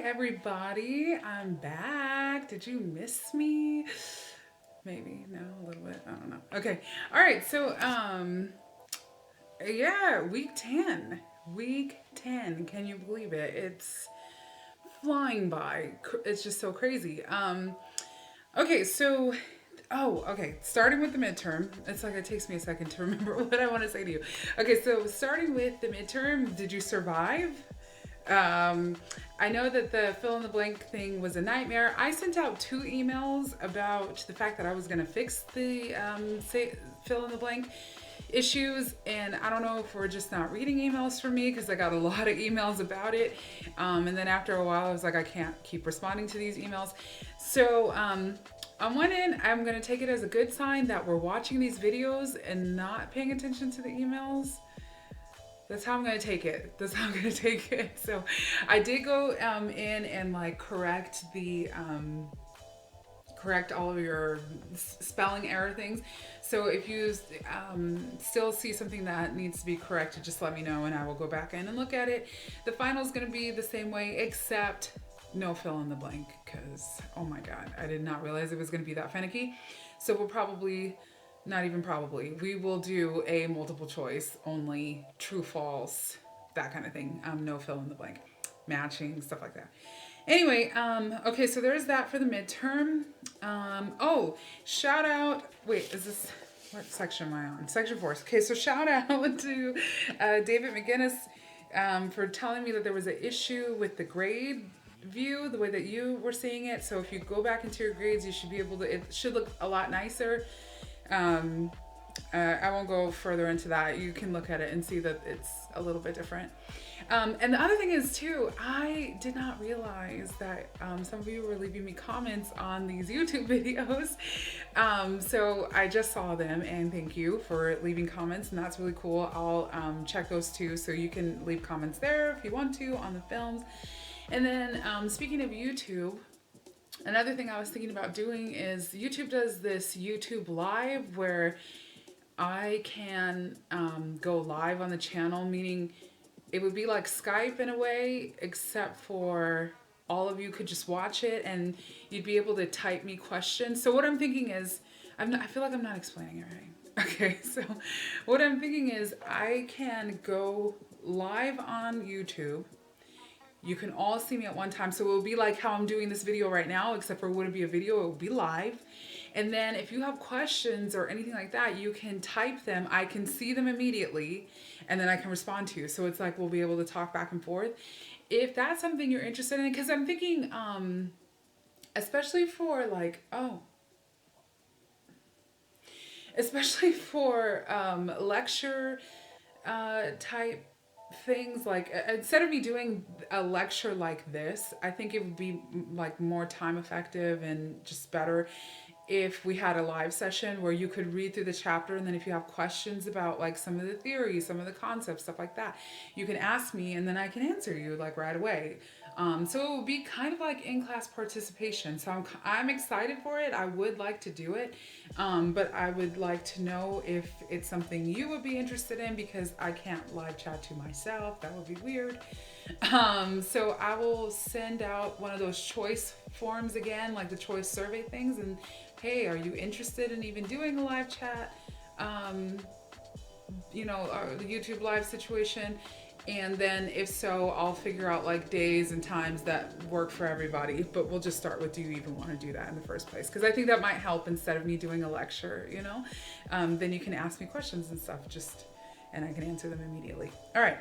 everybody. I'm back. Did you miss me? Maybe. No, a little bit. I don't know. Okay. All right. Yeah, week 10. Week 10. Can you believe it? It's flying by. It's just so crazy. Okay, so okay. Starting with the midterm, it's like it takes me a second to remember what I want to say to you. Okay, so starting with the midterm, did you survive? Um, I know that the fill in the blank thing was a nightmare. I sent out 2 emails about the fact that I was going to fix the fill in the blank issues, and I don't know if we're just not reading emails from me because I got a lot of emails about it. And then after a while, I was like, I can't keep responding to these emails. On one end, I'm going to take it as a good sign that we're watching these videos and not paying attention to the emails. That's how I'm gonna take it. That's how I'm gonna take it. So, I did go in and like correct all of your spelling error things. So if you still see something that needs to be corrected, just let me know and I will go back in and look at it. The final is gonna be the same way, except no fill in the blank, because oh my god, I did not realize it was gonna be that finicky. So we'll probably not even probably. We will do a multiple choice, only true, false, that kind of thing. No fill in the blank, matching, stuff like that. Anyway, okay, so there's that for the midterm. Shout out. Wait, is this. What section am I on? Section 4. Okay, so shout out to David McGinnis for telling me that there was an issue with the grade view, the way that you were seeing it. So if you go back into your grades, you should be able to, it should look a lot nicer. Um, I won't go further into that. You can look at it and see that it's a little bit different. And the other thing is too, I did not realize that some of you were leaving me comments on these YouTube videos. So I just saw them and thank you for leaving comments, and that's really cool. I'll check those too, so you can leave comments there if you want to on the films. And then speaking of YouTube, another thing I was thinking about doing is YouTube does this YouTube Live where I can go live on the channel, meaning it would be like Skype in a way, except for all of you could just watch it and you'd be able to type me questions. So what I'm thinking is, I feel like I'm not explaining it right. Okay, so what I'm thinking is I can go live on YouTube. You can all see me at one time. So it will be like how I'm doing this video right now, except for it wouldn't be a video, it would be live. And then if you have questions or anything like that, you can type them. I can see them immediately and then I can respond to you. So it's like we'll be able to talk back and forth. If that's something you're interested in, because I'm thinking, especially for like, especially for lecture type things, like instead of me doing a lecture like this, I think it would be like more time effective and just better if we had a live session where you could read through the chapter, and then if you have questions about like some of the theories, some of the concepts, stuff like that, you can ask me and then I can answer you like right away. So it would be kind of like in-class participation. So I'm excited for it. I would like to do it, but I would like to know if it's something you would be interested in, because I can't live chat to myself. That would be weird. So I will send out one of those choice forms again, like the choice survey things, and hey, are you interested in even doing a live chat? The YouTube live situation. And then if so, I'll figure out like days and times that work for everybody. But we'll just start with, do you even want to do that in the first place? Because I think that might help instead of me doing a lecture, then you can ask me questions and stuff, and I can answer them immediately. All right.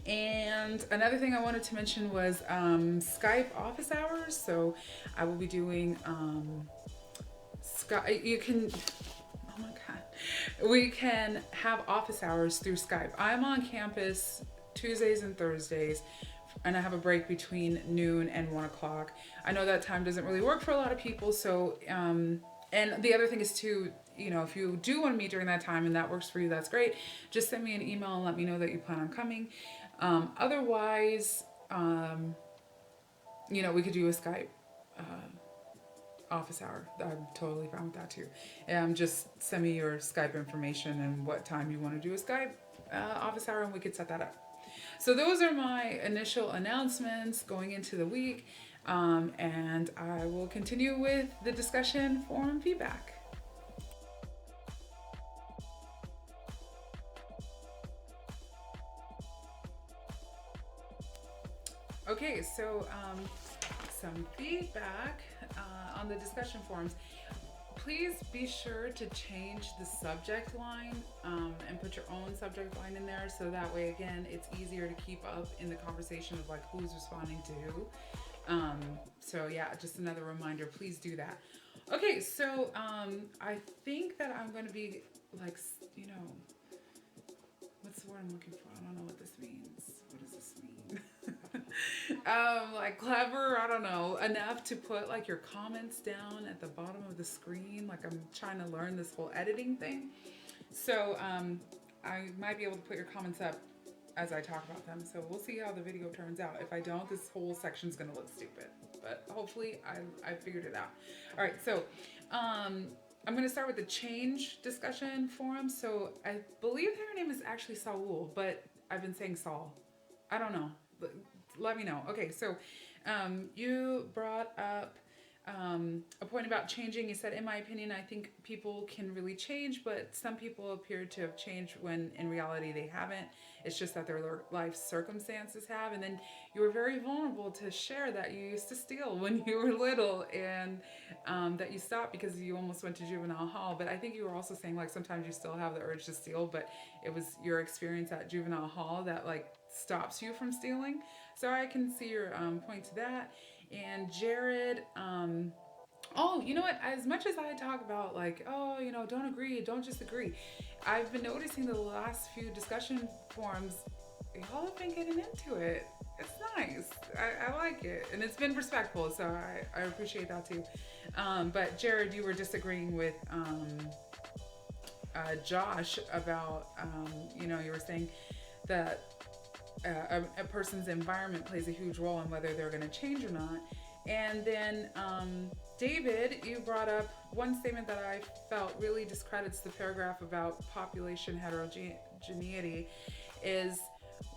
And another thing I wanted to mention was Skype office hours. So I will be doing oh my God, we can have office hours through Skype. I'm on campus Tuesdays and Thursdays, and I have a break between noon and 1 o'clock. I know that time doesn't really work for a lot of people, so and the other thing is too, if you do want to meet during that time and that works for you, that's great. Just send me an email and let me know that you plan on coming. Otherwise, we could do a Skype office hour. I'm totally fine with that too. Just send me your Skype information and what time you want to do a Skype office hour, and we could set that up. So those are my initial announcements going into the week, and I will continue with the discussion forum feedback. Okay, so some feedback on the discussion forums. Please be sure to change the subject line and put your own subject line in there, so that way, again, it's easier to keep up in the conversation of like who's responding to who. So yeah, just another reminder, please do that. Okay, so I think that I'm going to be like, you know, what's the word I'm looking for? I don't know what this means. What does this mean? Like clever, I don't know, enough to put like your comments down at the bottom of the screen. Like I'm trying to learn this whole editing thing. So I might be able to put your comments up as I talk about them. So we'll see how the video turns out. If I don't, this whole section's gonna look stupid. But hopefully I figured it out. All right, so I'm gonna start with the change discussion forum. So I believe her name is actually Saul, but I've been saying Saul. I don't know. Let me know. Okay, so you brought up a point about changing. You said, in my opinion, I think people can really change, but some people appear to have changed when in reality they haven't. It's just that their life circumstances have. And then you were very vulnerable to share that you used to steal when you were little, and that you stopped because you almost went to juvenile hall. But I think you were also saying like sometimes you still have the urge to steal, but it was your experience at juvenile hall that like stops you from stealing. So I can see your point to that. And Jared, oh, you know what? As much as I talk about like, oh, you know, don't agree, don't just agree, I've been noticing the last few discussion forums, y'all have been getting into it. It's nice. I like it. And it's been respectful, so I appreciate that too. But Jared, you were disagreeing with Josh about, you know, you were saying that a person's environment plays a huge role in whether they're going to change or not. And then David, you brought up one statement that I felt really discredits the paragraph about population heterogeneity, is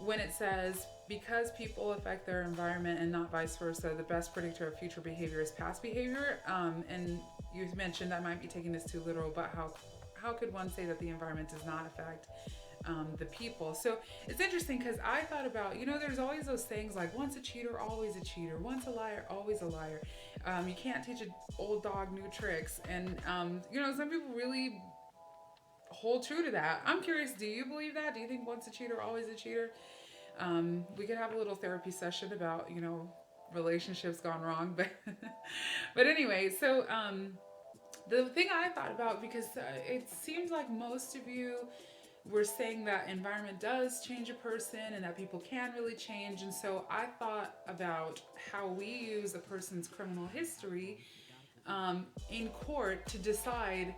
when it says, because people affect their environment and not vice versa, the best predictor of future behavior is past behavior. And you mentioned I might be taking this too literal, but how could one say that the environment does not affect the people? So it's interesting because I thought about, you know, there's always those things like once a cheater, always a cheater, once a liar, always a liar. You can't teach an old dog new tricks. And, you know, some people really hold true to that. I'm curious, do you believe that? Do you think once a cheater, always a cheater? We could have a little therapy session about, you know, relationships gone wrong. But anyway, so the thing I thought about, because it seems like most of you were saying that environment does change a person and that people can really change. And so I thought about how we use a person's criminal history in court to decide,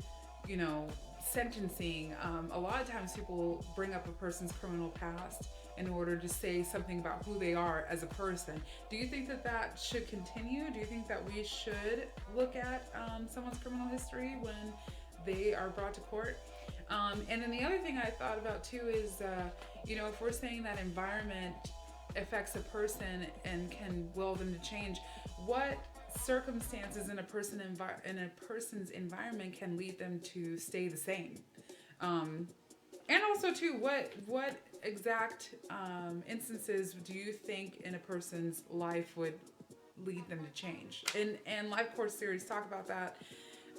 you know, sentencing. A lot of times people bring up a person's criminal past in order to say something about who they are as a person. Do you think that that should continue? Do you think that we should look at someone's criminal history when they are brought to court? And then the other thing I thought about too is, you know, if we're saying that environment affects a person and can will them to change, what circumstances in a person's environment can lead them to stay the same? And also too, what exact instances do you think in a person's life would lead them to change? And life course series talk about that.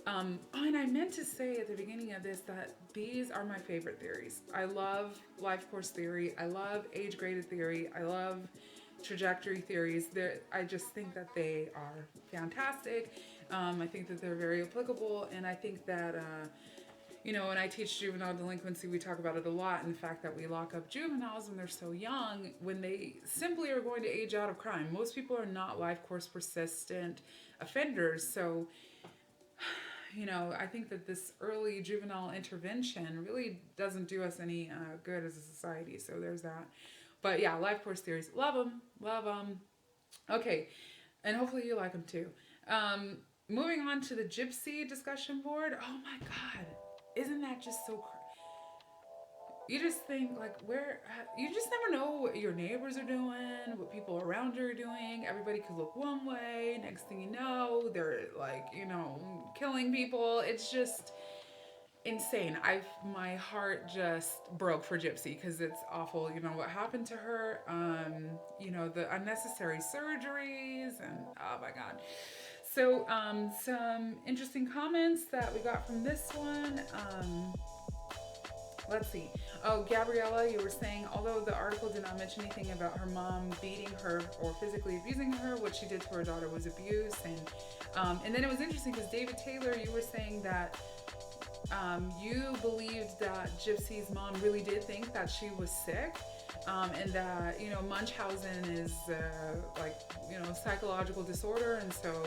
And I meant to say at the beginning of this that these are my favorite theories. I love life course theory. I love age graded theory. I love trajectory theories. I just think that they are fantastic. I think that they're very applicable, and I think that you know, when I teach juvenile delinquency, we talk about it a lot, and the fact that we lock up juveniles when they're so young, when they simply are going to age out of crime. Most people are not life course persistent offenders, so you know, I think that this early juvenile intervention really doesn't do us any good as a society. So there's that. But yeah, life course theories, love them, love them. Okay, and hopefully you like them too. Moving on to the gypsy discussion board. Oh my God, isn't that just so? you just think like you just never know what your neighbors are doing, what people around you are doing. Everybody could look one way, next thing you know they're like, killing people. It's just insane. My heart just broke for Gypsy because it's awful, what happened to her. The unnecessary surgeries, and oh my god. So some interesting comments that we got from this one. Let's see. Oh, Gabriella, you were saying, although the article did not mention anything about her mom beating her or physically abusing her, what she did to her daughter was abuse. And then it was interesting because David Taylor, you were saying that you believed that Gypsy's mom really did think that she was sick, and that Munchausen is psychological disorder, and so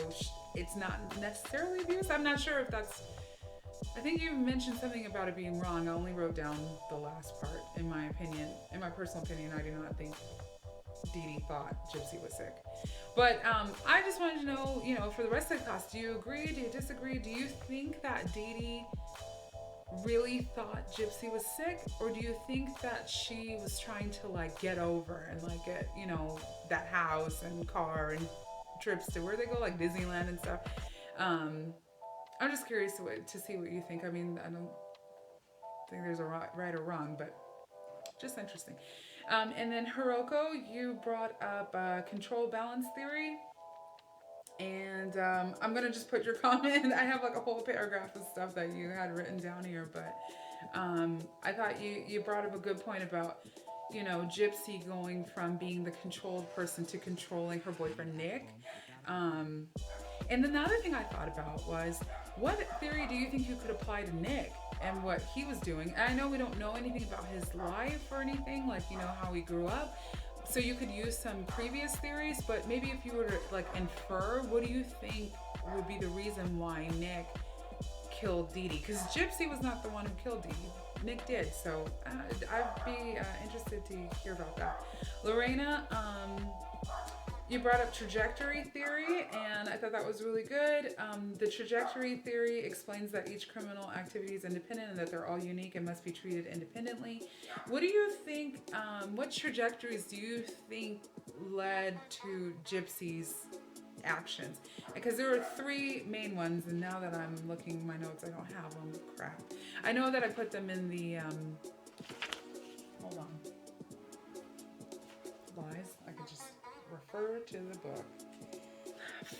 it's not necessarily abuse. I'm not sure if that's. I think you mentioned something about it being wrong. I only wrote down the last part. In my opinion, in my personal opinion, I do not think Dee Dee thought Gypsy was sick. But I just wanted to know, for the rest of the class, do you agree? Do you disagree? Do you think that Dee Dee really thought Gypsy was sick, or do you think that she was trying to get over and get that house and car and trips to where they go, like Disneyland and stuff? I'm just curious to see what you think. I mean, I don't think there's a right or wrong, but just interesting. And then Hiroko, you brought up control balance theory. And I'm going to just put your comment. I have a whole paragraph of stuff that you had written down here, but I thought you brought up a good point about, Gypsy going from being the controlled person to controlling her boyfriend, Nick. And then the other thing I thought about was, what theory do you think you could apply to Nick and what he was doing? And I know we don't know anything about his life or anything, how he grew up. So you could use some previous theories, but maybe if you were to infer, what do you think would be the reason why Nick killed Dee Dee? Because Gypsy was not the one who killed Dee Dee. Nick did. So I'd be interested to hear about that. Lorena, you brought up trajectory theory, and I thought that was really good. The trajectory theory explains that each criminal activity is independent and that they're all unique and must be treated independently. What do you think, what trajectories do you think led to Gypsy's actions? Because there are three main ones, and now that I'm looking at my notes, I don't have them. Crap. I know that I put them in the, hold on. Lies. I could just refer to the book.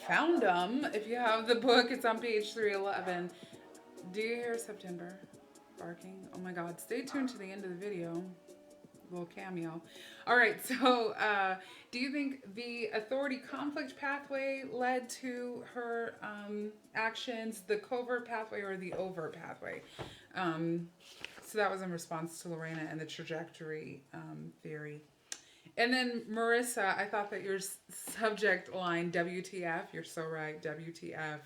Found them. If you have the book, it's on page 311. Do you hear September barking? Oh my god, stay tuned to the end of the video. Little cameo. All right, so do you think the authority conflict pathway led to her actions, the covert pathway or the overt pathway? So that was in response to Lorena and the trajectory theory. And then Marissa, I thought that your subject line, WTF, you're so right, WTF.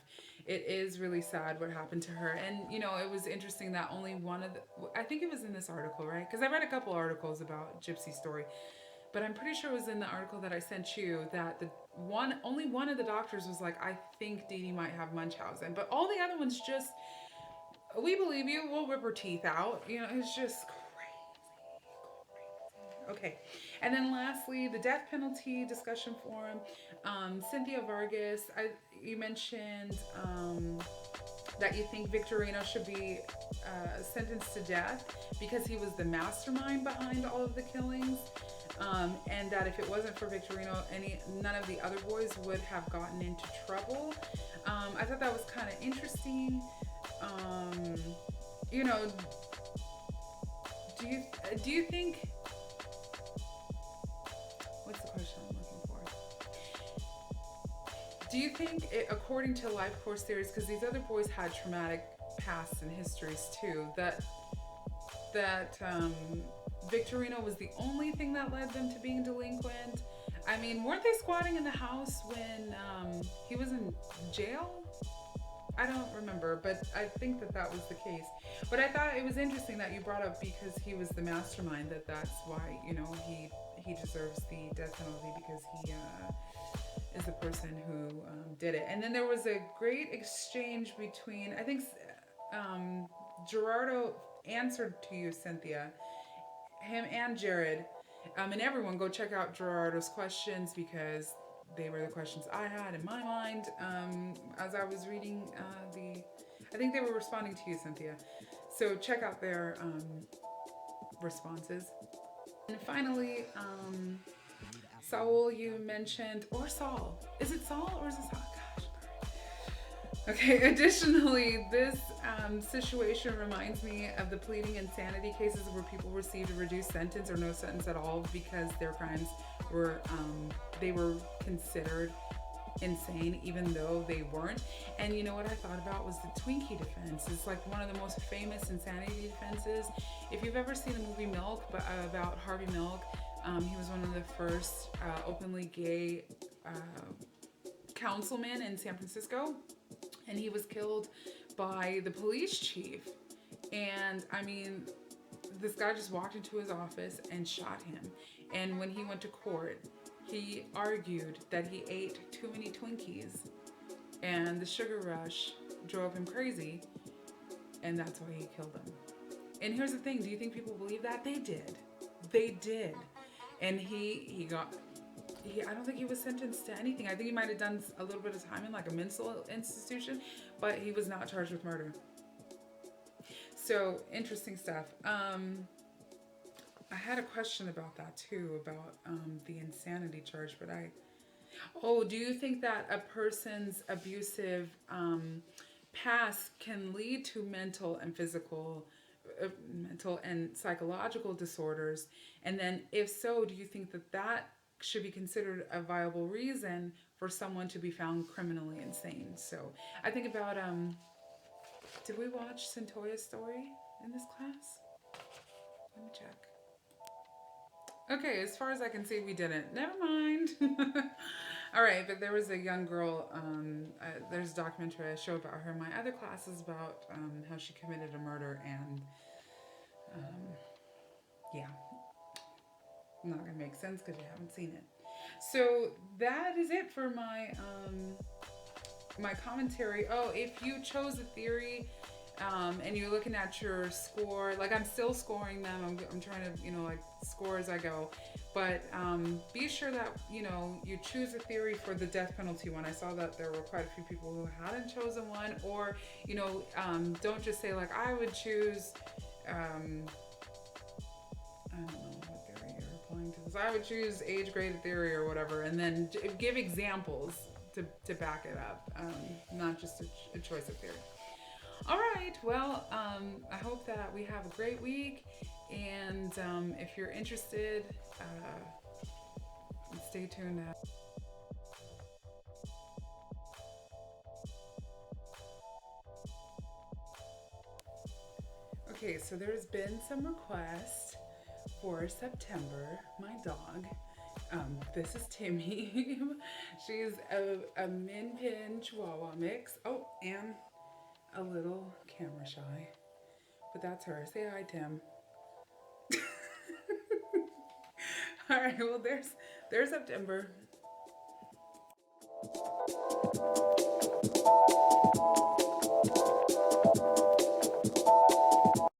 It is really sad what happened to her. And, it was interesting that only one of I think it was in this article, right? Because I read a couple articles about Gypsy's story. But I'm pretty sure it was in the article that I sent you that only one of the doctors was like, I think Dee Dee might have Munchausen. But all the other ones just, we believe you, we'll rip her teeth out. It's just crazy. Okay, and then lastly, the death penalty discussion forum. Cynthia Vargas, you mentioned that you think Victorino should be sentenced to death because he was the mastermind behind all of the killings, and that if it wasn't for Victorino, none of the other boys would have gotten into trouble. I thought that was kind of interesting. Do you think? What's the question I'm looking for? Do you think, according to life course theories, because these other boys had traumatic pasts and histories too, that Victorino was the only thing that led them to being delinquent? I mean, weren't they squatting in the house when he was in jail? I don't remember, but I think that was the case. But I thought it was interesting that you brought up because he was the mastermind, that's why, he deserves the death penalty, because he is the person who did it. And then there was a great exchange between, I think Gerardo answered to you, Cynthia, him and Jared, and everyone go check out Gerardo's questions because they were the questions I had in my mind as I was reading the. I think they were responding to you, Cynthia. So check out their responses. And finally, Saul, you mentioned, or Saul. Is it Saul or is it Saul? Gosh. Okay, additionally, this situation reminds me of the pleading insanity cases where people received a reduced sentence or no sentence at all because their crimes were, they were considered insane even though they weren't. And you know what I thought about was the Twinkie defense. It's like one of the most famous insanity defenses. If you've ever seen the movie Milk about Harvey Milk, he was one of the first openly gay councilmen in San Francisco, and he was killed by the police chief. And I mean, this guy just walked into his office and shot him. And when he went to court, he argued that he ate too many Twinkies and the sugar rush drove him crazy, and that's why he killed him. And here's the thing, do you think people believe that? They did. They did. And I don't think he was sentenced to anything. I think he might have done a little bit of time in like a mental institution, but he was not charged with murder. So interesting stuff. I had a question about that too, about the insanity charge, but do you think that a person's abusive past can lead to mental and psychological disorders? And then if so, do you think that that should be considered a viable reason for someone to be found criminally insane? So I think about, did we watch Centoya's story in this class? Let me check. Okay, as far as I can see, we didn't. Never mind. All right, but there was a young girl, there's a documentary I show about her in my other classes about how she committed a murder, and yeah, not gonna make sense because you haven't seen it. So that is it for my my commentary. Oh, if you chose a theory and you're looking at your score, like I'm still scoring them. I'm trying to, like score as I go. But be sure that, you choose a theory for the death penalty one. I saw that there were quite a few people who hadn't chosen one, or, don't just say like, I would choose, I don't know what theory you're applying to this. I would choose age-graded theory or whatever, and then give examples to back it up, not just a choice of theory. All right, well, I hope that we have a great week, and if you're interested, stay tuned. Okay, so there's been some requests for September, my dog. This is Timmy. She's a Min Pin Chihuahua mix. Oh, and a little camera shy, but that's her. Say hi, Tim. All right, well, there's September.